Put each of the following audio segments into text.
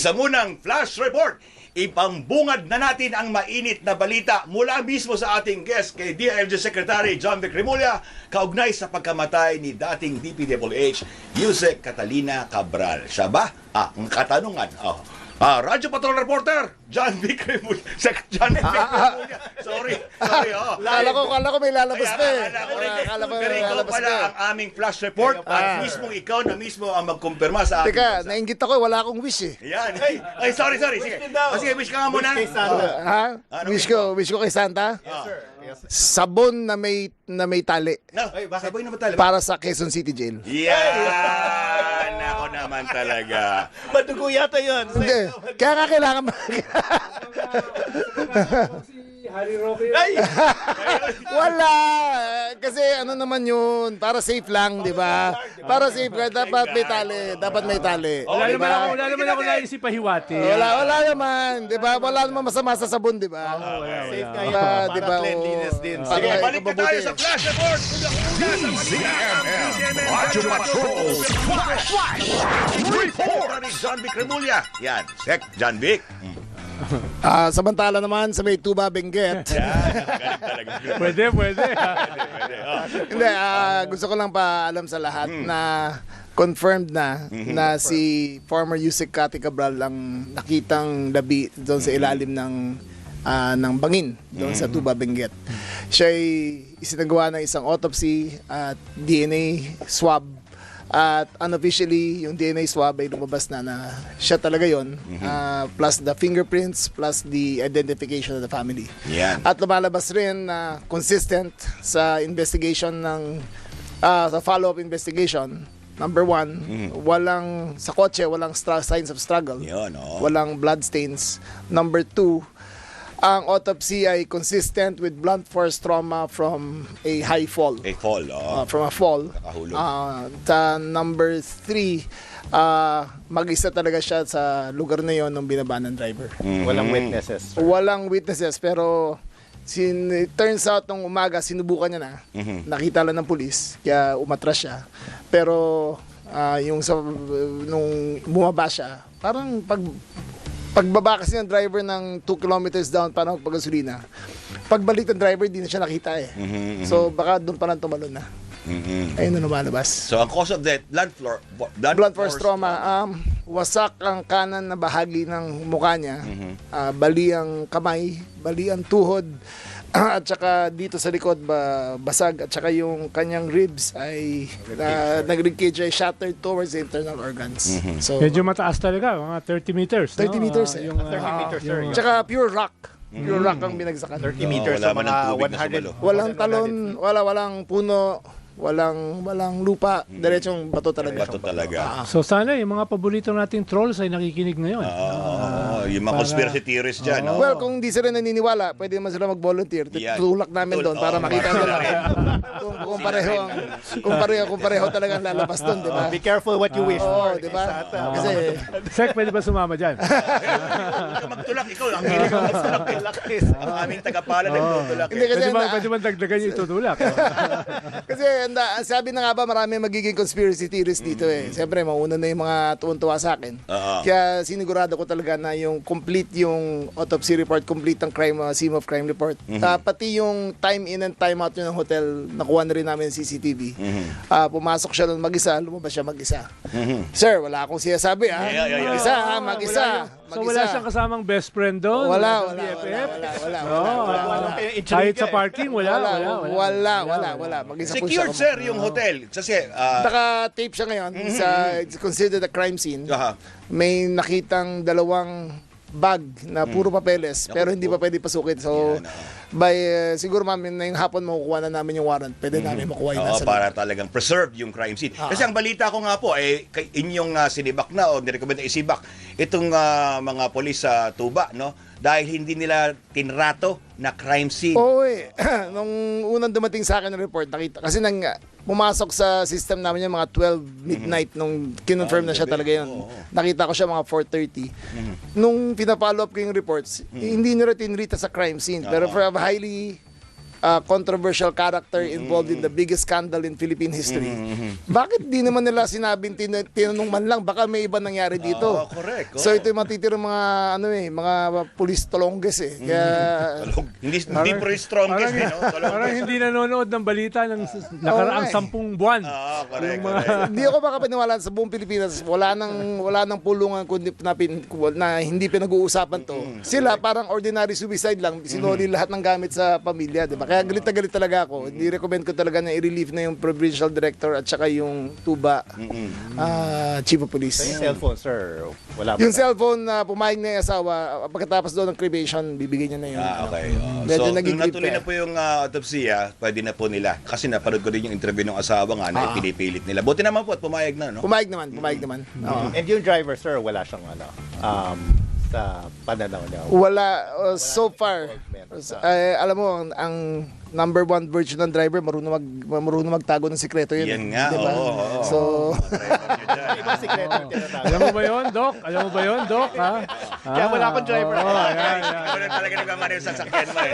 Sa munang Flash Report, ipambungad na natin ang mainit na balita mula mismo sa ating guest kay DILG Secretary John Vic Remulla kaugnay sa pagkamatay ni dating DPWH Yusek Catalina Cabral. Siya ba? Ang katanungan. Radyo Patrol Reporter, John Vic Remulla. John Vic Remulla. Sorry. Kala ko may lalabas na eh. Pero ikaw pala ang aming flash report at mismo ikaw na mismo ang magkumpirma sa ating Teka, nainggit ako, wala akong wish eh. Yan. Ay, sorry. Sige. Sige, wish ka nga muna. Wish ko kay Santa? Yes, sir. Sabon na may tali No, sabay na ba talaga? para sa Quezon City Jail. Yan! Ako naman talaga. Madugo yata yun. Hindi, kaya nga kailangan Ay! wala! Kasi ano naman yun, para safe lang, di ba? Para safe ka, dapat may tali. Wala naman ako naisip pahiwati. Wala naman, di ba? Wala naman masama sa sabon, di ba? Safe kayo. Para, di ba, cleanliness din. Sige, Para balik na tayo sa flash report. Radyo Patrol Secretary John Vic Remulla. Yan, Sec John Vic. samantala naman sa may tuba Benguet. Galing talaga. Pwede. Hindi, gusto ko lang pa alam sa lahat na confirmed na si former Yusek Cati Cabral ang nakitang labi doon sa ilalim ng bangin doon sa tuba Benguet. Siya ay isinagawa ng isang autopsy at DNA swab. At unofficially, yung DNA swab ay lumabas na siya talaga yon, plus the fingerprints, plus the identification of the family. Yan. At lumalabas rin na consistent sa investigation sa follow-up investigation. Number one, walang sa kotse, walang signs of struggle. Yun, Walang blood stains. Number two, ang autopsy ay consistent with blunt force trauma from a high fall. From a fall. Nakahulog. Number three, mag-isa talaga siya sa lugar na yon nung binaba ng driver. Walang witnesses. Walang witnesses, pero it turns out nung umaga, sinubukan niya na. Nakita lang ng pulis, kaya umatras siya. Pero nung bumaba siya, parang pagbaba kasi ng driver ng 2 kilometers down para magpagasolina, pagbalik ng driver, di na siya nakita eh. So baka doon pa lang tumalon na. Ayun na lumalabas. So, ang cause of death, Blunt force trauma. Wasak ang kanan na bahagi ng mukha niya. Bali ang kamay, bali ang tuhod, at saka dito sa likod basag, at saka yung kanyang ribs ay nag-ribcage ay shattered towards the internal organs. So Medyo mataas talaga, mga 30 meters. 30 meters eh. 30 meters, sir. Tsaka pure rock. Pure rock ang binagsakan. 30 meters sa wala man mga ng tubig na 100. Walang talon, walang puno, walang lupa, diretsong bato talaga. Bato talaga. So sana yung mga paborito nating trolls ay nakikinig ngayon. Yung mga conspiracy theorists dyan. Well, kung di sila naniniwala, pwede naman sila mag-volunteer. Yan. Tutulak namin doon para makita nila. Kung pareho talagang lalabas doon, di ba? Be careful what you wish Oo, for. di ba? Santa. Kasi, Sek, pwede ba sumama dyan? Magtulak, ikaw. Ang hilig ang magtulak. Ang aming tagapala nagtutulak. hindi kasi, Pwede ba dagdagan yung tutulak? kasi sabi na nga ba, marami magiging conspiracy theories dito eh. Siyempre, mauna na yung mga tuwan-tuwa sa akin. Kaya sinigurado ko talaga na yung complete yung autopsy report, complete ang scene of crime report. Pati yung time in and time out yun ng hotel, nakuha na rin namin yung CCTV. Pumasok siya doon mag-isa, lumabas siya mag-isa. Sir, wala akong sinasabi ha. Mag-isa. So wala siyang kasamang best friend doon? Wala. Kahit sa parking, wala. Mag-isa po Secured, siya. sir, yung hotel. Kasi, Naka-tape siya ngayon. It's considered a crime scene. May nakitang dalawang bag na puro papeles pero hindi pa pwede pasukin. So siguro ma'am na yung hapon makukuha na namin yung warrant. Pwede namin makuha yung nasa para talagang preserve yung crime scene. Kasi ang balita ko nga po, inyong sinibak na o nirecommend na isibak itong mga polis sa Tuba, no? Dahil hindi nila tinrato na crime scene. Oo nung unang dumating sa akin ng report, nakita. Kasi pumasok sa system namin yung mga 12 midnight nung kinonfirm na siya talaga yun. Nakita ko siya mga 4:30. Nung pinapollow up ko yung reports, hindi nila tinrita sa crime scene. Pero for a highly controversial character involved in the biggest scandal in Philippine history. Bakit di naman nila sinabing tinanong man lang baka may iba nangyari dito? Correct. So ito yung matitirang mga mga police tolongges eh. Kaya Hindi pro strongest, no? Parang hindi nanonood ng balita ng nakaraang Oo, 10 buwan. Correct. hindi ako makapaniwala sa buong Pilipinas. Wala nang pulungan kundi na hindi pinag-uusapan to. Sila parang ordinary suicide lang, sinuli lahat ng gamit sa pamilya, di ba? Kaya galit na galit talaga ako. Hindi recommend ko talaga na i-relieve na yung provincial director at saka yung tuba chief of police. Yung cellphone, sir, wala ba? Yung cellphone na pumayag na yung asawa, pagkatapos doon ng cremation, bibigyan niya na yun. Okay. Medyo So, naging kung natuloy creep na po yung autopsy, pwede na po nila. Kasi napanood ko din yung interview ng asawa nga na pinipilit nila. Buti naman po at pumayag na, no? Pumayag naman. Oo. And yung driver, sir, wala siyang sa pananaw niya. Wala, so far. Alam mo, ang number one virtue ng driver, marunong magtago ng sikreto yun. Yan nga, diba? oo. So, Ibang sikreto yung tinatago. Alam mo ba yun, Doc? Alam mo ba yun, Doc? Ha? Kaya wala akong driver. Ikaw na talaga nagmamana yung sasakyan mo, eh.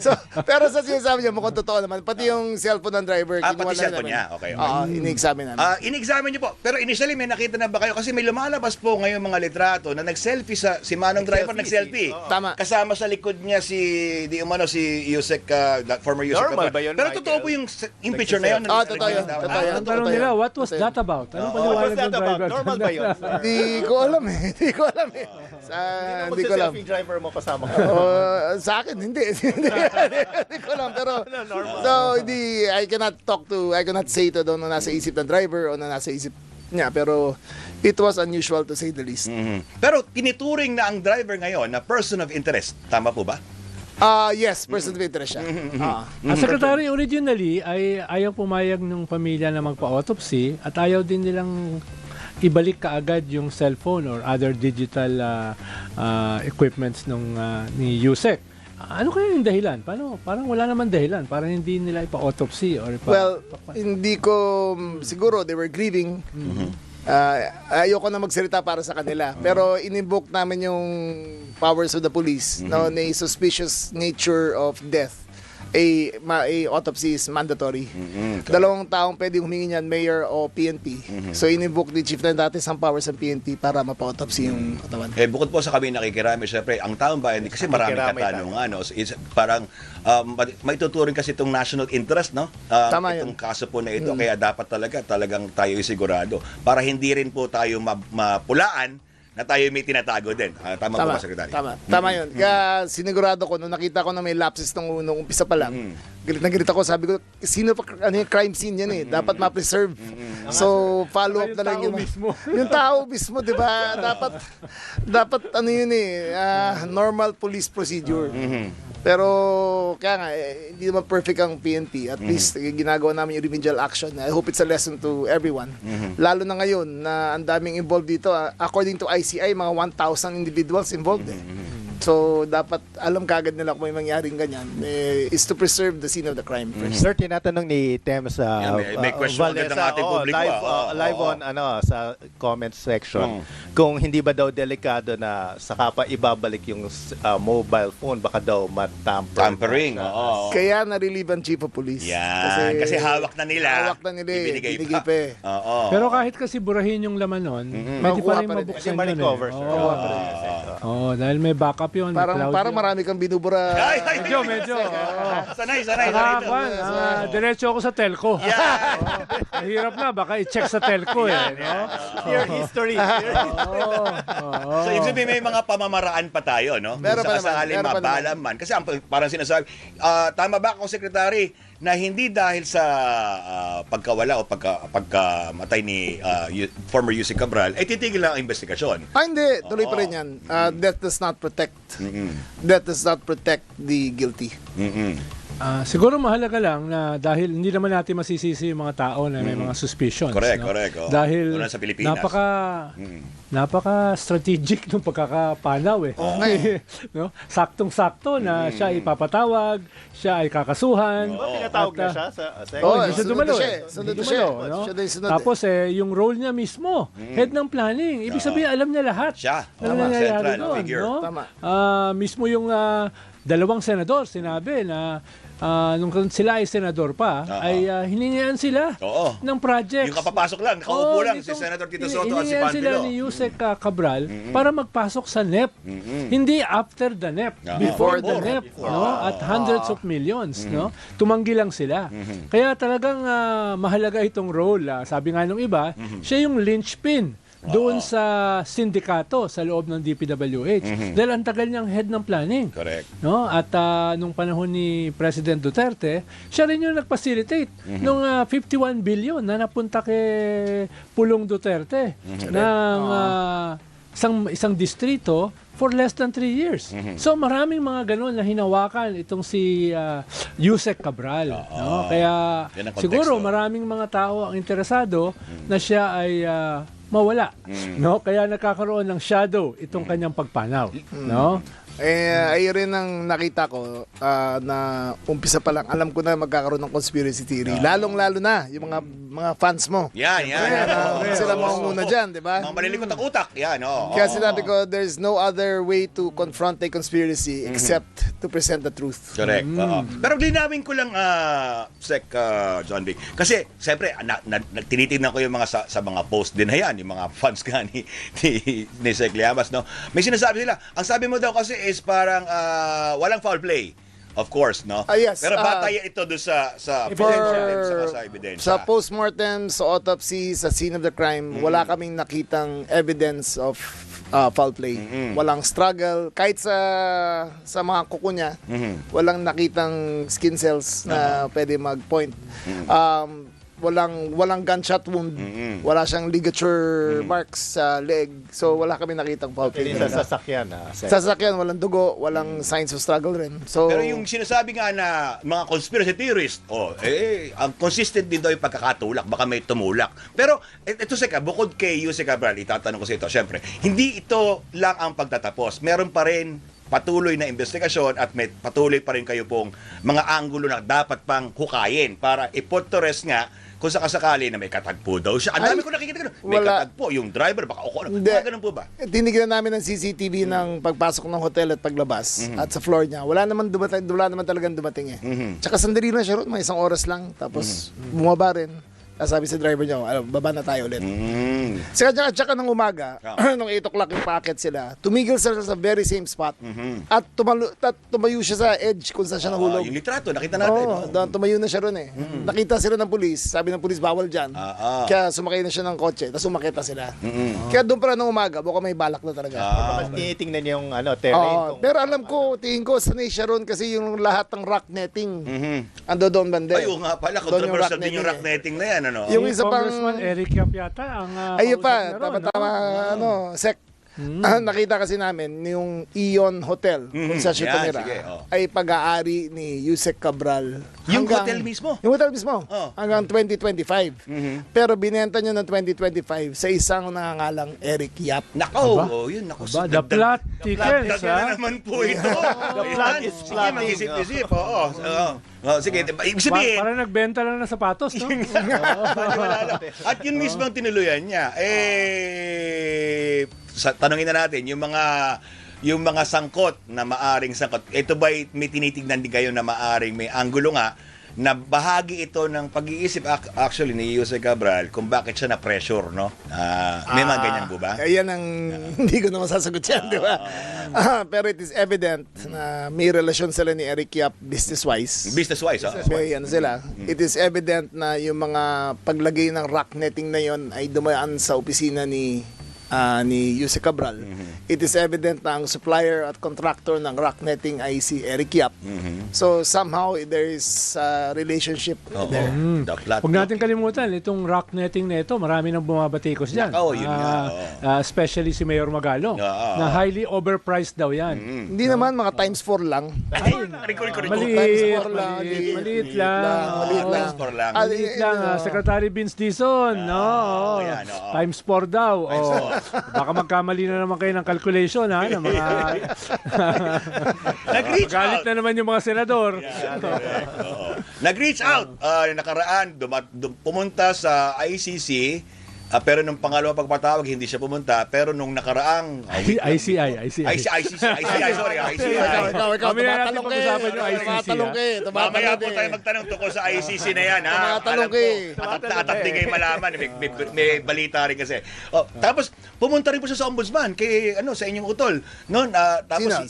so, pero sa sinasabi niya, mukhang totoo naman. Pati yung cellphone ng driver, Pati kinuha na cellphone namin. niya, okay. Oo, ini-examine namin. In-examine niyo po. Pero initially, may nakita na ba kayo? Kasi may lumalabas po ngayon mga litrato na nag-selfie si Manong driver, nag-selfie. Tama. Kasama sa likod niya si Yusek, former Yusek. Normal ba yun, Pero Michael? totoo po yung picture na yun. Totoo yun. Totoo yun. Ang tanong nila, what was that about? Anong paliwanag ng driver? Normal ba yun, sir? Hindi ko alam eh. Hindi ko alam. Hindi ko alam. Magsa-selfie driver mo kasama ka. Sa akin, hindi. Hindi ko alam. Pero, so, I cannot say to doon na nasa isip ng driver o na nasa isip niya. Pero, it was unusual to say the least. Pero tinituring na ang driver ngayon na person of interest. Tama po ba? Yes, person of interest siya. Ang secretary originally ay ayaw pumayag ng pamilya na magpa-autopsy at ayaw din nilang ibalik kaagad yung cellphone or other digital equipments ni Yusek. Ano kaya yung dahilan? Parang wala naman dahilan. Parang hindi nila ipa-autopsy or Well, hindi ko, siguro they were grieving. Ayoko na magsalita para sa kanila. Pero in-invoke namin yung powers of the police na suspicious nature of death. A autopsy is mandatory. Dalawang taong pwede humingi niyan, mayor o PNP. So in-invoke ni Chief na dati ang powers ng PNP para mapa-autopsy yung katawan. Bukod po sa kami nakikirami, syempre, ang taong bayan, kasi maraming katanungan, no? Parang may tuturing kasi itong national interest, no? Tama itong kaso po na ito, kaya dapat talagang tayo sigurado para hindi rin po tayo mapulaan na tayo may tinatago din. Tama po ba, Secretary? Tama yun. Kaya sinigurado ko, nung nakita ko na may lapses nung umpisa pa lang, galit na galit ako, sabi ko, sino pa, yung crime scene yan eh, dapat ma-preserve. So, follow up na lang yun. Yung tao mismo, di ba? Dapat yun eh, normal police procedure. Pero, kaya nga, hindi naman perfect ang PNP. At least, ginagawa namin yung remedial action. I hope it's a lesson to everyone. Lalo na ngayon, na ang daming involved dito. According to ICI, mga 1,000 individuals involved eh. So, dapat alam kagad nila kung may mangyaring ganyan. Is to preserve the scene of the crime first. Sir, tinatanong ni Tem sa may question agad ng ating publiko. live on sa comment section kung hindi ba daw delikado na saka pa ibabalik yung mobile phone, baka daw Tampering. Oo. Kaya na-relieve ang chief of police. Yan. Kasi hawak na nila. Ibinigay pa. Oo. Pero kahit kasi burahin yung laman nun, pwede pa rin mabuksan yun ma-recover, eh. sir. Oo, dahil may backup yun. Parang marami kang binubura. Medyo. Sanay. Diretso ako sa telco. Mahirap na, baka i-check sa telco eh. No? Clear history. So, ibig sabihin may mga pamamaraan pa tayo, no? Meron pa naman. Sakaling mabalam man. Kasi parang sinasabi, tama ba ako, Secretary, na hindi dahil sa pagkawala o pagkamatay ni former Yusek Cabral, ay titigil lang ang investigasyon. Hindi. Tuloy pa rin yan. Death does not protect. Death does not protect the guilty. Siguro mahalaga lang na dahil hindi naman natin masisisi yung mga tao na may mga suspicions. Correct. No? Dahil Una sa Pilipinas. napaka-strategic ng pagkakapanaw eh. No? Saktong-sakto na siya ipapatawag, siya ay kakasuhan. Tinatawag na siya sa Hindi siya dumalo Sunod na siya. no? Siya na yung sunod Tapos yung role niya mismo, head ng planning. Ibig sabihin, alam niya lahat. Siya. Alam niya nangyayari Central doon, figure. no? Tama. Mismo yung dalawang senador sinabi na nung sila ay senador pa, ay hiningian sila Oo. ng projects. Yung kapapasok lang, nakaupo lang si Senator Tito Soto at si hiningian sila Panfilo. ni Yusek Cabral para magpasok sa NEP. Hindi after the NEP, before the NEP, no? At hundreds of millions, no? Tumanggi lang sila. Kaya talagang mahalaga itong role. Sabi nga nung iba, siya yung linchpin doon sa sindikato sa loob ng DPWH. Dahil ang tagal niyang head ng planning. Correct. No? At nung panahon ni President Duterte, siya rin yung nag-facilitate nung 51 billion na napunta kay Pulong Duterte ng isang distrito for less than 3 years. So maraming mga ganun na hinawakan itong si Yusek Cabral. No? Kaya Yan ang siguro konteksto. maraming mga tao ang interesado na siya ay mawala. No? Kaya nagkakaroon ng shadow itong kanyang pagpanaw. No? Ay rin ang nakita ko na umpisa pa lang, alam ko na magkakaroon ng conspiracy theory. Lalong-lalo na yung mga fans mo. Yan. Sila mangunguna dyan, di ba? Mga malilikot ang utak. Yan, Kaya sinabi ko, there's no other way to confront a conspiracy except to present the truth. Correct. Pero linawin ko lang, Sec John Vic. Kasi, siyempre, tinitignan ko yung mga sa mga post din na yan, yung mga fans nga ni Sec Llamas, no? May sinasabi sila. Ang sabi mo daw kasi is parang walang foul play. Of course, no? Yes. Pero batay ito doon sa ebidensya. Sa ebidensya. Sa postmortem, sa autopsy, sa scene of the crime, wala kaming nakitang evidence of foul play. Walang struggle. Kahit sa mga kuko niya, walang nakitang skin cells na pwede mag-point. Walang gunshot wound. Wala siyang ligature marks sa leg. So wala kami nakitang foul play. Hindi sa sasakyan. Sa sasakyan, walang dugo, walang signs of struggle rin. So Pero yung sinasabi nga na mga conspiracy theorists, ang consistent din daw yung pagkakatulak, baka may tumulak. Pero ito bukod kay Yusek Cabral, itatanong ko sa ito, syempre, hindi ito lang ang pagtatapos. Meron pa rin patuloy na investigasyon at may patuloy pa rin kayo pong mga anggulo na dapat pang hukayin para iput to rest nga kung sakasakali na may katagpo daw siya. Ang dami ko nakikita gano'n. May wala. katagpo, yung driver, baka o Hindi. mga ganun po ba? Tinignan namin ng CCTV ng pagpasok ng hotel at paglabas at sa floor niya. Wala naman talagang dumating eh. Tsaka sandali na siya ron, mga 1 oras lang. Tapos bumaba rin. Sabi sa driver niya, baba na tayo ulit. Tsaka ng umaga, nung 8 o'clock yung packet sila, tumigil sila sa very same spot. At tumayo siya sa edge kung saan siya nahulog. Yung litrato, nakita natin. Oo, doon tumayo na siya ron eh. Nakita sila ng pulis. Sabi ng pulis, bawal dyan. Kaya sumakay na siya ng kotse. Tapos umakita sila. Kaya doon pa rin ng umaga, baka may balak na talaga. Mas tinitingnan yung terrain. Pero alam ko, tingin ko, sanay siya ron kasi yung lahat ng rock netting ando doon bande. Ay, nga pala, Doon yung controversial rock din yung rock netting netting na yan, ano? Yung isa pang Congressman Eric Yap yata ang ayun kausap pa, niya ron, tama, Sec. Nakita kasi namin yung Ion Hotel kung saan siya Yan, tumira sige, ay pag-aari ni Yusek Cabral. Yung hotel mismo? Yung hotel mismo. Oh. Hanggang 2025. Pero binenta niya ng 2025 sa isang nangangalang Eric Yap. Nako, yun, nako. Aba, the plot thickens, Dagdag na naman po ito. The plot is plotting. Mag-isip-isip, oo. Sige, ibig sabihin, Parang nagbenta lang ng sapatos, no? at yun mismo ang tinuluyan niya. Tanungin na natin, yung mga sangkot na maaring sangkot, ito ba'y may tinitignan din kayo na maaring may anggulo nga na bahagi ito ng pag-iisip actually ni Yusek Cabral kung bakit siya na-pressure, no? May mga ganyan po ba? Yan ang hindi ko na masasagot yan, di ba? Pero it is evident na may relasyon sila ni Eric Yap business-wise. Business-wise, May ano sila. It is evident na yung mga paglagay ng rock netting na yon ay dumaan sa opisina ni Yusek Cabral. It is evident na ang supplier at contractor ng rock netting ay si Eric Yap. So somehow there is a relationship there. The plot. Huwag natin kalimutan, itong rock netting na ito, marami nang bumabatikos dyan. Nako, yun nga, Especially si Mayor Magalong, na highly overpriced daw yan. Hindi naman, mga times 4 lang. Maliit, Times 4 lang. maliit lang. Maliit lang. Store lang. Maliit lang, Secretary Vince Dizon, no? yan, oo. Times 4 daw. Baka magkamali na naman kayo ng calculation, ha? Ng mga... Nag-reach Galit out. na naman yung mga senador. Nag-reach out. Nakaraan, pumunta sa ICC Pero nung pangalawa pagpatawag, hindi siya pumunta. Pero nung nakaraang... ICI. Sorry, ICI. Ikaw, Mamaya natin tumatalong pag-usapan yung ICC, Tumatalong ka. Mamaya po tayo magtanong tungkol sa ICC na yan, ha? Tumatalong Alam ka. ko, at di kayo malaman. May balita rin kasi. Tapos, pumunta rin po siya sa ombudsman sa inyong utol. Noon, tapos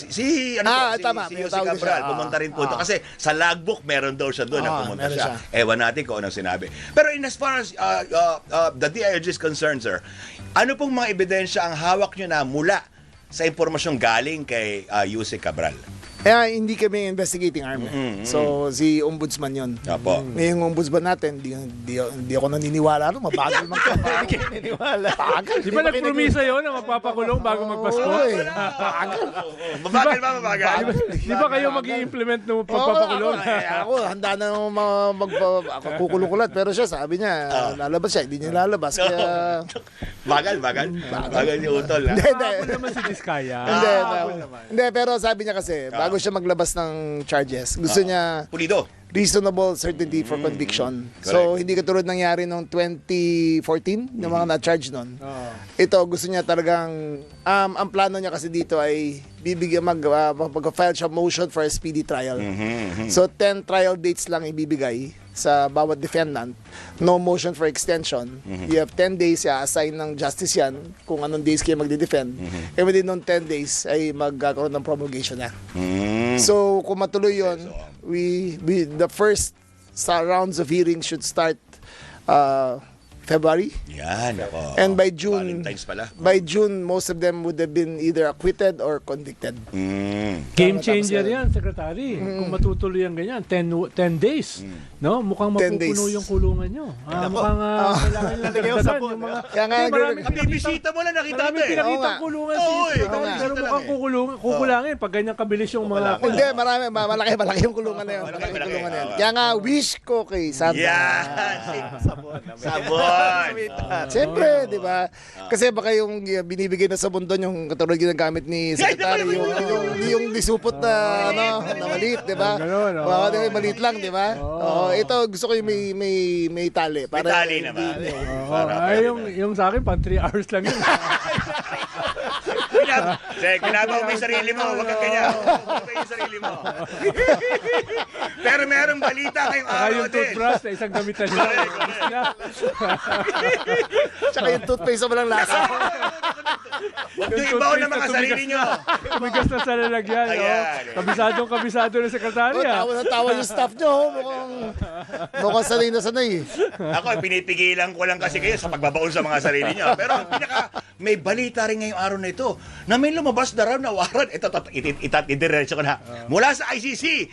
Sino? Tama. si Jose Tawag Cabral, siya. pumunta rin po doon. Kasi sa logbook, meron daw siya doon na pumunta meron siya. siya. Ewan natin kung anong sinabi. Pero as far as the DILG is concerned, sir, ano pong mga ebidensya ang hawak nyo na mula sa impormasyong galing kay Jose Cabral? Hindi kami investigating arm. So, si ombudsman yun. Apo. Yung ombudsman natin, di ako naniniwala. Mabagal magpapakulong. Hindi naniniwala. Bagal. Di ba nagpromisa yun na magpapakulong bago magpasko? Mabagal ba, mabagal? Di ba kayo mag-i-implement ng pagpapakulong? Ako, handa na kukulong ko lahat. Pero siya, sabi niya, lalabas siya. Hindi niya lalabas. Kaya... Bagal ni Utol. Hindi. Ako naman si Diskaya. Hindi, pero sabi niya kasi, bago siya maglabas ng charges, gusto niya Pulido. reasonable certainty for conviction. So, hindi katulad nangyari noong 2014, yung mga na-charge nun. Ito, gusto niya talagang, ang plano niya kasi dito ay bibigyan mag-file siya motion for a speedy trial. So, 10 trial dates lang ibibigay sa bawat defendant. No motion for extension. You have 10 days, assign ng justice yan kung anong days kayo magde-defend. And within ng 10 days ay magkakaroon ng promulgation na. So, kung matuloy yun, the first rounds of hearings should start February. Yan, ako. And by June, Valentine's pala. most of them would have been either acquitted or convicted. Game changer yan, Secretary. Kung matutuloy ang ganyan, 10 days. No? Mukhang 10 mapupuno days. yung kulungan nyo. Mukhang kailangan yung dagdagan. Yung mga, Kaya nga, Bibisita mo lang, nakita Marami mo eh. pinakitang kulungan si Secretary. Pero mukhang kukulangin pag ganyan kabilis yung mga... hindi, malaki yung kulungan na yun. Malaki yung kulungan na yun. Kaya nga, wish ko kay Santa. Yan. Sabon. Siyempre, di ba? Kasi baka yung binibigay na sabon doon, yung katulad ginagamit ni Secretary, yung disupot na maliit, di ba? Ganun, Baka maliit lang, di ba? Ito, gusto ko yung may tali. May tali naman. Ay, yung sa akin, pang 3 hours lang yun. Kinabaw mo yung sarili mo. Huwag kang ganyan. Huwag yung sarili mo. Pero merong balita kayong Saka araw yung toothbrush na isang gamitan lang. Tsaka yung toothpaste na walang lasa. Huwag nyo ibaw na mga sarili nyo. Tumigas na sa lalagyan. Kabisado na sekretary. Tawa na tawa yung staff nyo. Mukhang sanay na sanay. Ako, pinipigilan ko lang kasi kayo sa pagbabaon sa mga sarili nyo. Pero may balita rin ngayong araw na ito na may lumabas na raw na waran. Ito, itidiretso ko na. Mula sa ICC.